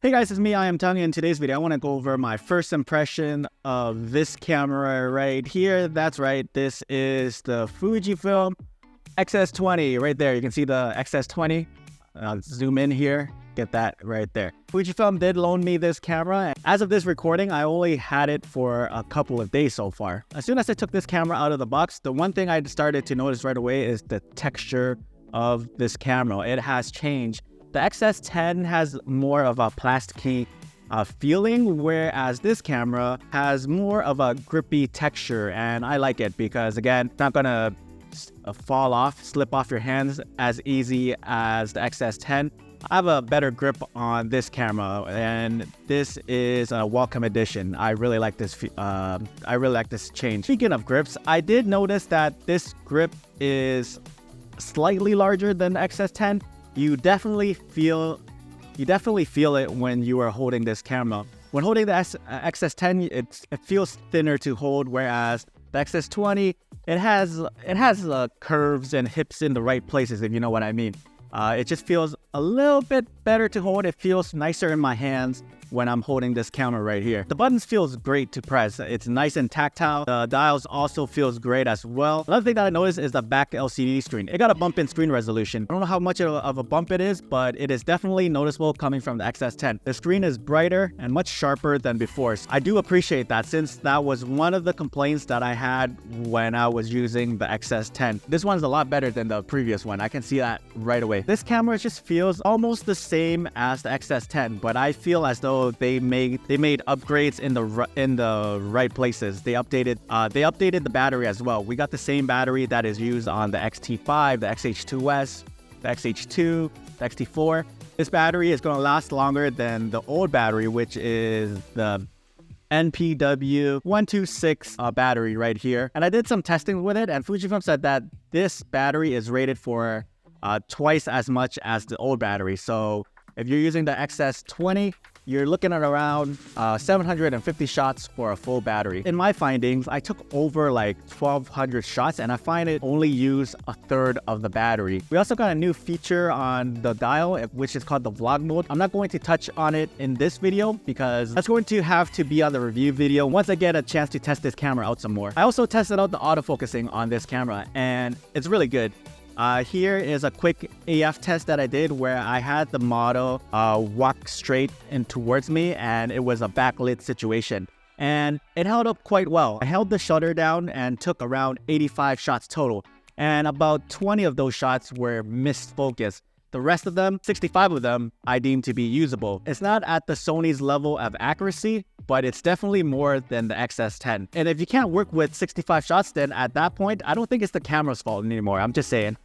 Hey guys, it's me, Iamtongue. In today's video, I want to go over my first impression of this camera right here. That's right, this is the Fujifilm X-S20 right there. You can see the X-S20. I'll zoom in here, get that right there. Fujifilm did loan me this camera. As of this recording, I only had it for a couple of days so far. As soon as I took this camera out of the box, the one thing I started to notice right away is the texture of this camera. It has changed. The X-S10 has more of a plasticky feeling, whereas this camera has more of a grippy texture, and I like it because, again, it's not gonna fall off, slip off your hands as easy as the X-S10. I have a better grip on this camera, and this is a welcome addition. I really like this. Change. Speaking of grips, I did notice that this grip is slightly larger than the X-S10. You definitely feel it when you are holding this camera. When holding the X-S10, it feels thinner to hold, whereas the X-S20, it has curves and hips in the right places, if you know what I mean. It just feels a little bit better to hold. It feels nicer in my hands when I'm holding this camera right here. The buttons feels great to press. It's nice and tactile. The dials also feels great as well. Another thing that I noticed is the back LCD screen. It got a bump in screen resolution. I don't know how much of a bump it is, but it is definitely noticeable coming from the X-S10. The screen is brighter and much sharper than before. I do appreciate that, since that was one of the complaints that I had when I was using the X-S10. This one's a lot better than the previous one. I can see that right away. This camera just feels almost the same as the X-S10, but I feel as though they made upgrades in the right places. They updated the battery as well. We got the same battery that is used on the XT5, the XH2S, the XH2, the XT4. This battery is going to last longer than the old battery, which is the NPW126 battery right here. And I did some testing with it, and Fujifilm said that this battery is rated for twice as much as the old battery. So if you're using the X-S20, you're looking at around 750 shots for a full battery. In my findings, I took over like 1,200 shots, and I find it only used a third of the battery. We also got a new feature on the dial, which is called the vlog mode. I'm not going to touch on it in this video because that's going to have to be on the review video once I get a chance to test this camera out some more. I also tested out the autofocusing on this camera, and it's really good. Here is a quick AF test that I did where I had the model walk straight in towards me, and it was a backlit situation. And it held up quite well. I held the shutter down and took around 85 shots total. And about 20 of those shots were missed focus. The rest of them, 65 of them, I deemed to be usable. It's not at the Sony's level of accuracy, but it's definitely more than the X-S10. And if you can't work with 65 shots, then at that point, I don't think it's the camera's fault anymore. I'm just saying.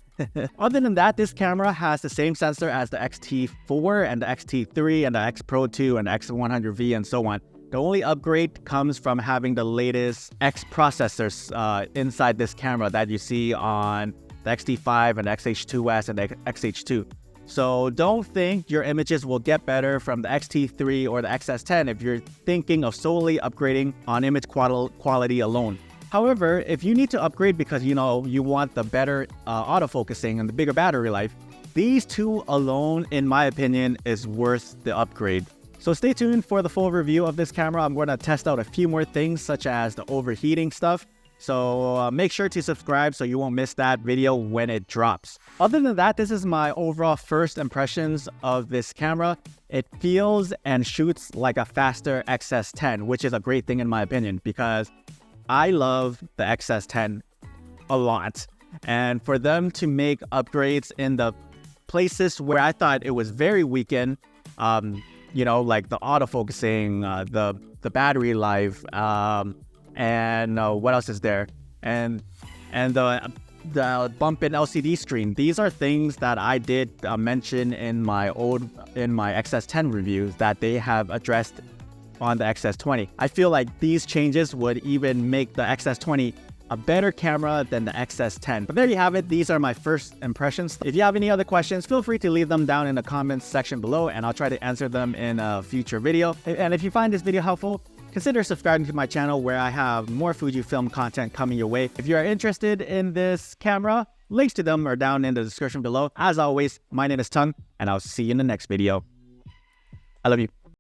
Other than that, this camera has the same sensor as the X-T4 and the X-T3 and the X Pro 2 and the X100V and so on. The only upgrade comes from having the latest X processors inside this camera that you see on the X-T5 and the XH2S and the XH2. So don't think your images will get better from the X-T3 or the X-S10 if you're thinking of solely upgrading on image quality alone. However, if you need to upgrade because you want the better autofocusing and the bigger battery life, these two alone, in my opinion, is worth the upgrade. So stay tuned for the full review of this camera. I'm going to test out a few more things, such as the overheating stuff. So make sure to subscribe so you won't miss that video when it drops. Other than that, this is my overall first impressions of this camera. It feels and shoots like a faster X-S10, which is a great thing in my opinion, because I love the X-S10 a lot. And for them to make upgrades in the places where I thought it was very weakened, like the autofocusing, the battery life, and what else is there? And the bump in LCD screen. These are things that I did mention in my X-S10 reviews that they have addressed on the X-S20. I feel like these changes would even make the X-S20 a better camera than the X-S10. But there you have it. These are my first impressions. If you have any other questions, feel free to leave them down in the comments section below, and I'll try to answer them in a future video. And if you find this video helpful, consider subscribing to my channel where I have more Fujifilm content coming your way. If you are interested in this camera, links to them are down in the description below. As always, my name is Tongue, and I'll see you in the next video. I love you.